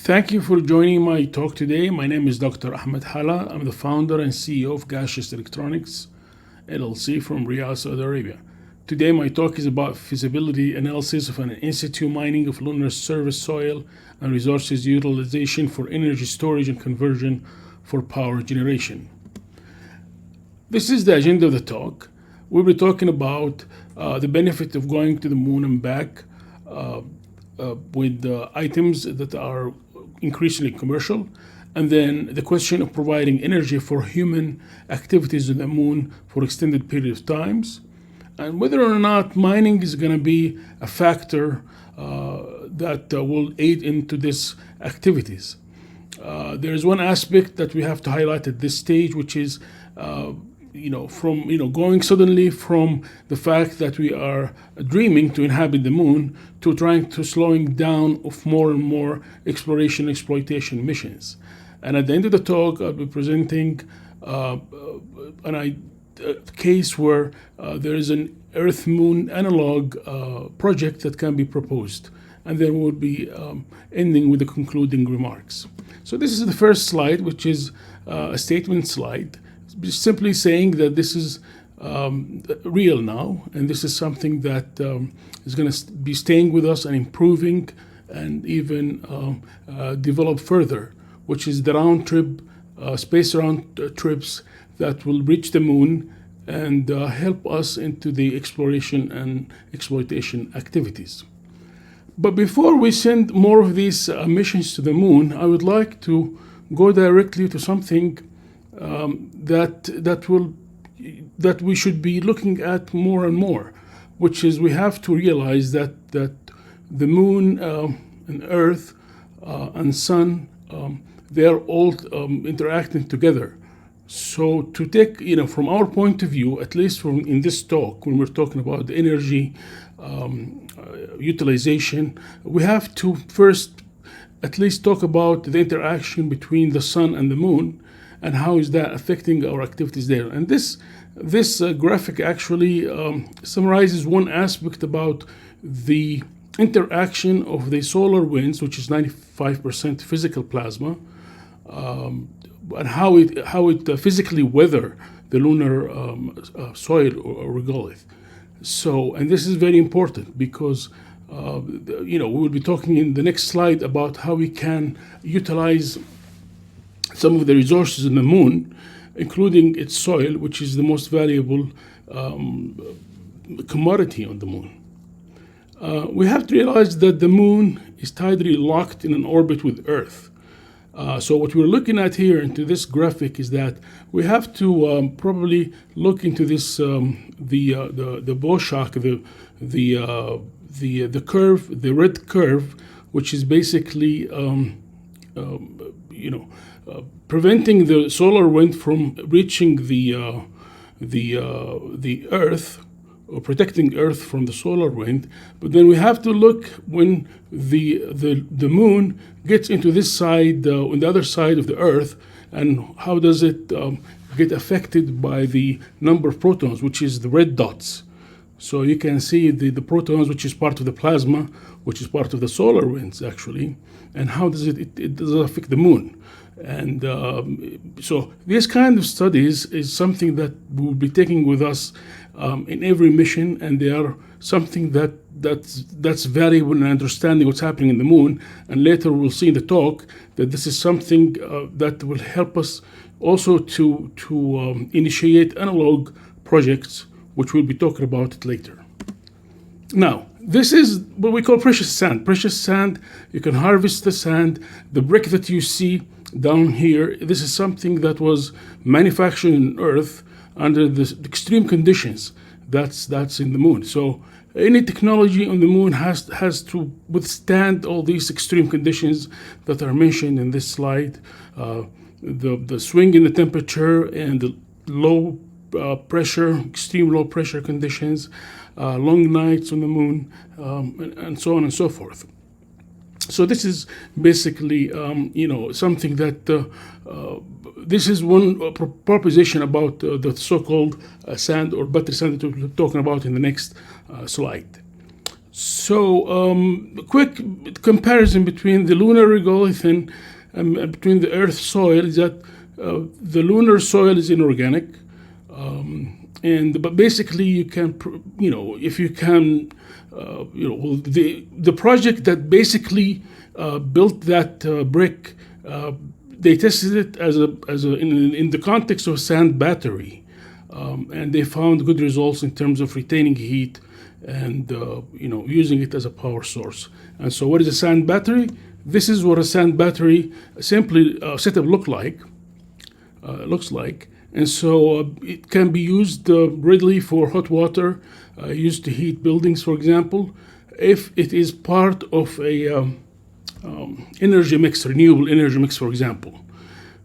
Thank you for joining my talk today. My name is Dr. Ahmad. I'm the founder and CEO of Gaseous Electronics, LLC from Riyadh, Saudi Arabia. Today my talk is about feasibility analysis of an in-situ mining of lunar surface soil and resources utilization for energy storage and conversion for power generation. This is the agenda of the talk. We'll be talking about the benefit of going to the moon and back with items that are increasingly commercial, and then the question of providing energy for human activities on the moon for extended period of times, and whether or not mining is going to be a factor that will aid into these activities. There is one aspect that we have to highlight at this stage, which is going suddenly from the fact that we are dreaming to inhabit the moon to trying to slowing down of more and more exploration exploitation missions. And at the end of the talk, I'll be presenting a case where there is an Earth-Moon analog project that can be proposed. And then we'll be ending with the concluding remarks. So this is the first slide, which is a statement slide, simply saying that this is real now, and this is something that is going to be staying with us and improving and even develop further, which is the round trip, space round trips that will reach the moon and help us into the exploration and exploitation activities. But before we send more of these missions to the moon, I would like to go directly to something that we should be looking at more and more, which is we have to realize that the moon and Earth and Sun, they are all interacting together. So to take, from our point of view, at least in this talk, when we're talking about the energy utilization, we have to first at least talk about the interaction between the Sun and the moon, and how is that affecting our activities there. And this graphic actually summarizes one aspect about the interaction of the solar winds, which is 95% physical plasma, and how it physically weather the lunar soil or regolith. So, and this is very important because we will be talking in the next slide about how we can utilize some of the resources in the moon, including its soil, which is the most valuable commodity on the moon. We have to realize that the moon is tidally locked in an orbit with Earth. So what we're looking at here into this graphic is that we have to probably look into this the bow shock, the curve, the red curve, which is basically preventing the solar wind from reaching the Earth, or protecting Earth from the solar wind. But then we have to look when the moon gets into this side, on the other side of the Earth, and how does it get affected by the number of protons, which is the red dots. So you can see the protons, which is part of the plasma, which is part of the solar winds actually, and how does it does affect the moon. And so this kind of studies is something that we'll be taking with us in every mission, and they are something that's valuable in understanding what's happening in the moon. And later we'll see in the talk that this is something that will help us also to initiate analog projects, which we'll be talking about it later. Now, this is what we call precious sand. Precious sand, you can harvest the sand. The brick that you see down here, this is something that was manufactured on Earth under the extreme conditions that's in the moon. So any technology on the moon has to withstand all these extreme conditions that are mentioned in this slide. The swing in the temperature and the low pressure, extreme low pressure conditions, long nights on the moon, and so on and so forth. So this is basically, something that this is one proposition about the so-called sand or battery sand that we're talking about in the next slide. So, a quick comparison between the lunar regolith and between the Earth soil is that the lunar soil is inorganic, but basically you can, if you can, the project that basically built that brick, they tested it in the context of a sand battery, and they found good results in terms of retaining heat and using it as a power source. And so, what is a sand battery? This is what a sand battery simply setup looks like. And so it can be used readily for hot water, used to heat buildings, for example, if it is part of a energy mix, renewable energy mix, for example.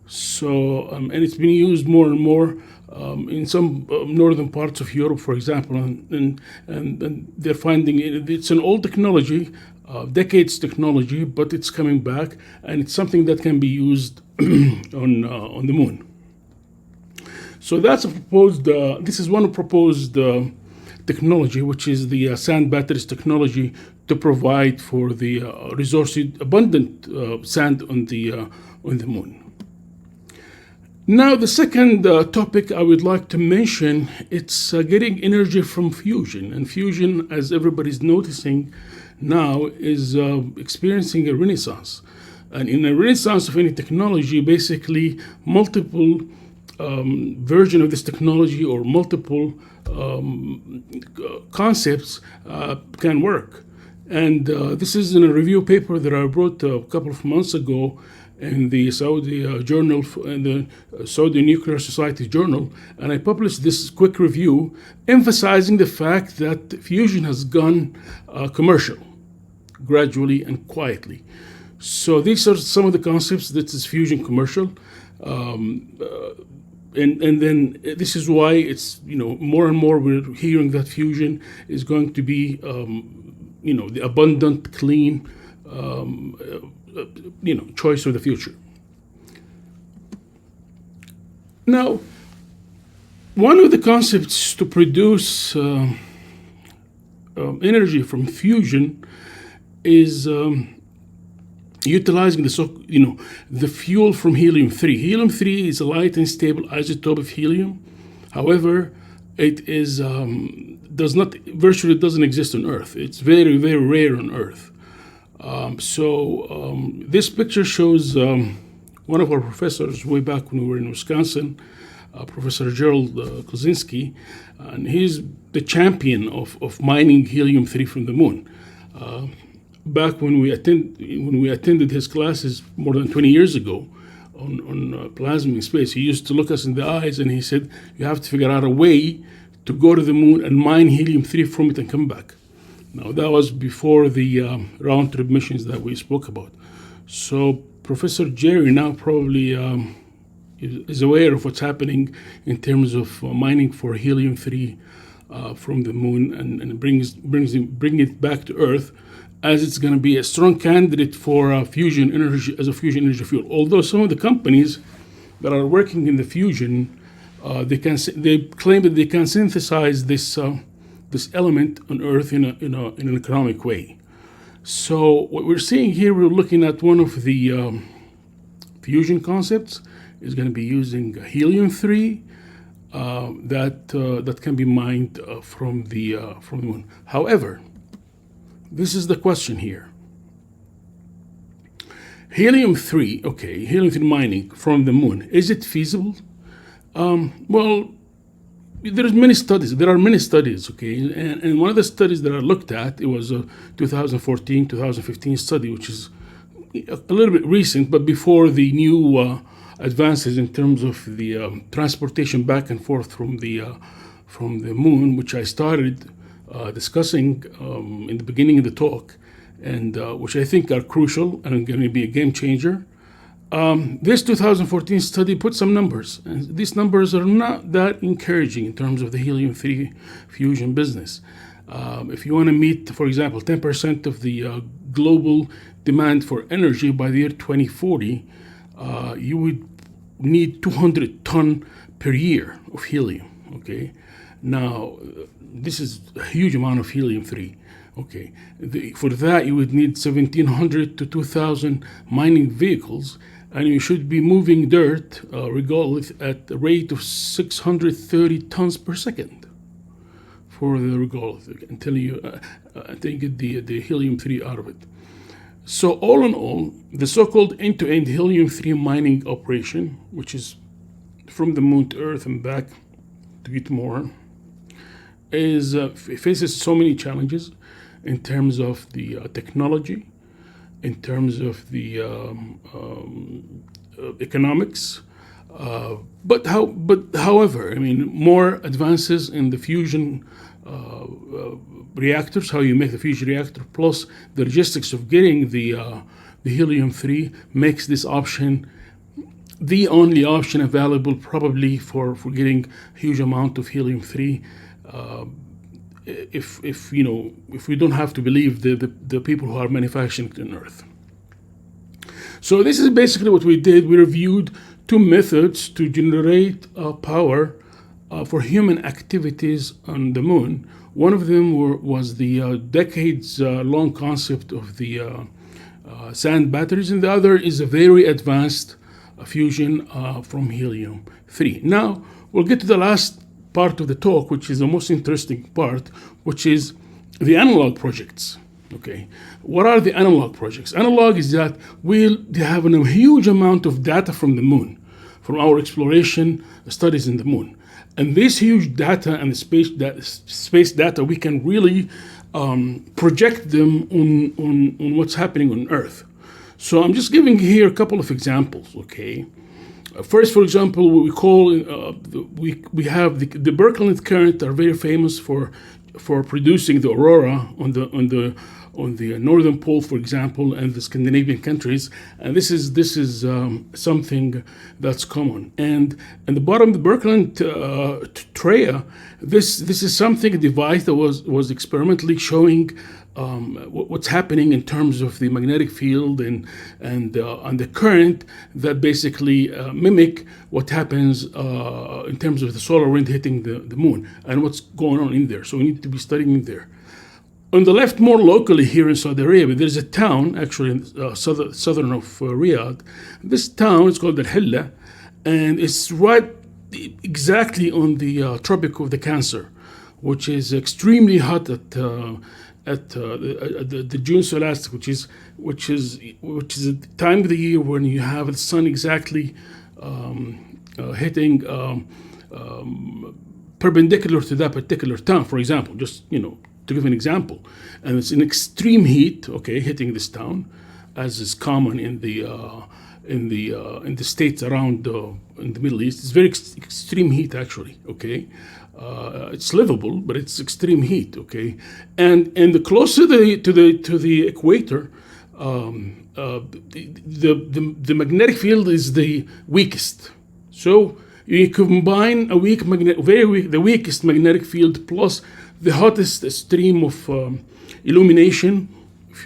So, and it's been used more and more in some northern parts of Europe, for example, and they're finding it's an old technology, decades technology, but it's coming back, and it's something that can be used on the moon. So that's a proposed. This is one proposed technology, which is the sand batteries technology to provide for the abundant sand on the moon. Now, the second topic I would like to mention, it's getting energy from fusion. And fusion, as everybody's noticing now, is experiencing a renaissance. And in a renaissance of any technology, basically multiple version of this technology or multiple concepts can work. And this is in a review paper that I wrote a couple of months ago in the Saudi journal, in the Saudi Nuclear Society journal, and I published this quick review emphasizing the fact that fusion has gone commercial, gradually and quietly. So these are some of the concepts that is fusion commercial, and then this is why it's more and more we're hearing that fusion is going to be the abundant, clean choice of the future. Now, one of the concepts to produce energy from fusion is utilizing the fuel from helium-3. Helium-3 is a light and stable isotope of helium. However, it is virtually doesn't exist on Earth. It's very, very rare on Earth. This picture shows one of our professors way back when we were in Wisconsin, Professor Gerald Kozinski, and he's the champion of mining helium-3 from the moon. Back when we attended his classes more than 20 years ago on plasma in space, he used to look us in the eyes and he said, you have to figure out a way to go to the moon and mine helium-3 from it and come back. Now, that was before the round-trip missions that we spoke about. So Professor Jerry now probably is aware of what's happening in terms of mining for helium-3 from the moon and bring it back to Earth, as it's going to be a strong candidate for fusion energy as a fusion energy fuel. Although some of the companies that are working in the fusion, they claim that they can synthesize this element on Earth in an economic way. So what we're seeing here, we're looking at one of the fusion concepts is going to be using helium-3 that can be mined from the moon. However, this is the question here. Helium-3 mining from the moon, is it feasible? Well, there are many studies, and one of the studies that I looked at, it was a 2014-2015 study, which is a little bit recent, but before the new advances in terms of the transportation back and forth from the moon, which I started discussing in the beginning of the talk, and which I think are crucial and are going to be a game changer. This 2014 study put some numbers, and these numbers are not that encouraging in terms of the helium-3 fusion business. If you want to meet, for example, 10% of the global demand for energy by the year 2040, you would need 200 ton per year of helium, okay? Now, this is a huge amount of helium-3, Okay, for that you would need 1,700 to 2,000 mining vehicles, and you should be moving dirt regardless at the rate of 630 tons per second for the regolith until you get the helium-3 out of it. So all in all, the so-called end-to-end helium-3 mining operation, which is from the moon to Earth and back to get more, faces so many challenges in terms of the technology, in terms of the economics, but however, I mean, more advances in the fusion reactors, how you make the fusion reactor, plus the logistics of getting the helium-3 makes this option the only option available probably for getting a huge amount of helium-3. If we don't have to believe the people who are manufacturing it on Earth. So this is basically what we did. We reviewed two methods to generate power for human activities on the moon. One of them was the decades-long concept of the sand batteries, and the other is a very advanced fusion from helium-3. Now, we'll get to the last part of the talk, which is the most interesting part, which is the analog projects. Okay, what are the analog projects? Analog is that we have a huge amount of data from the moon, from our exploration studies in the moon. And this huge data and the space data, we can really project them on what's happening on Earth. So I'm just giving here a couple of examples, okay? First, for example, what we call we have the Birkeland current are very famous for producing the aurora on the northern pole, for example, and the Scandinavian countries. And this is something that's common. And at the bottom, the Birkeland Trea, this is something, a device that was experimentally showing what's happening in terms of the magnetic field and the current that basically mimic what happens in terms of the solar wind hitting the moon and what's going on in there. So we need to be studying there. On the left, more locally here in Saudi Arabia, there's a town actually in southern of Riyadh. This town is called Al-Hilla, and it's right exactly on the Tropic of the Cancer, which is extremely hot at the June solstice, which is the time of the year when you have the sun exactly hitting perpendicular to that particular town. For example, just to give an example, and it's in extreme heat, okay, hitting this town, as is common in the states around in the Middle East. It's very extreme heat, actually, okay. It's livable, but it's extreme heat, okay. And the closer to the equator, the magnetic field is the weakest. So you combine the weakest magnetic field plus the hottest stream of illumination.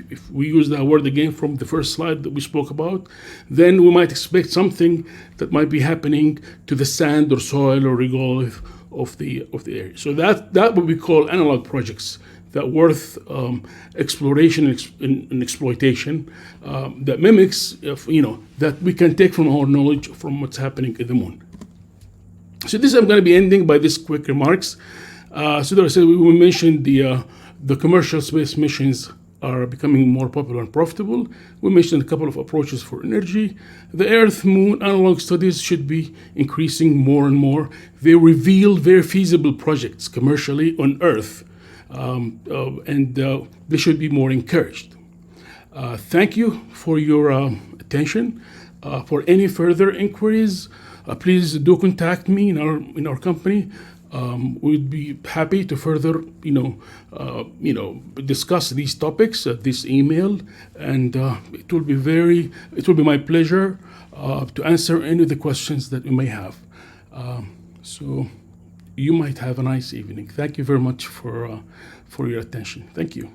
If we use that word again from the first slide that we spoke about, then we might expect something that might be happening to the sand or soil or regolith of the area. So that what we call analog projects that worth exploration and exploitation that mimics that we can take from our knowledge from what's happening in the moon. So this I'm going to be ending by this quick remarks. So there I said we mentioned the commercial space missions are becoming more popular and profitable. We mentioned a couple of approaches for energy. The Earth-Moon analog studies should be increasing more and more. They reveal very feasible projects commercially on Earth, and they should be more encouraged. Thank you for your attention. For any further inquiries, please do contact me in our company. We'd be happy to further, discuss these topics at this email, and it will be my pleasure to answer any of the questions that you may have. So you might have a nice evening. Thank you very much for your attention. Thank you.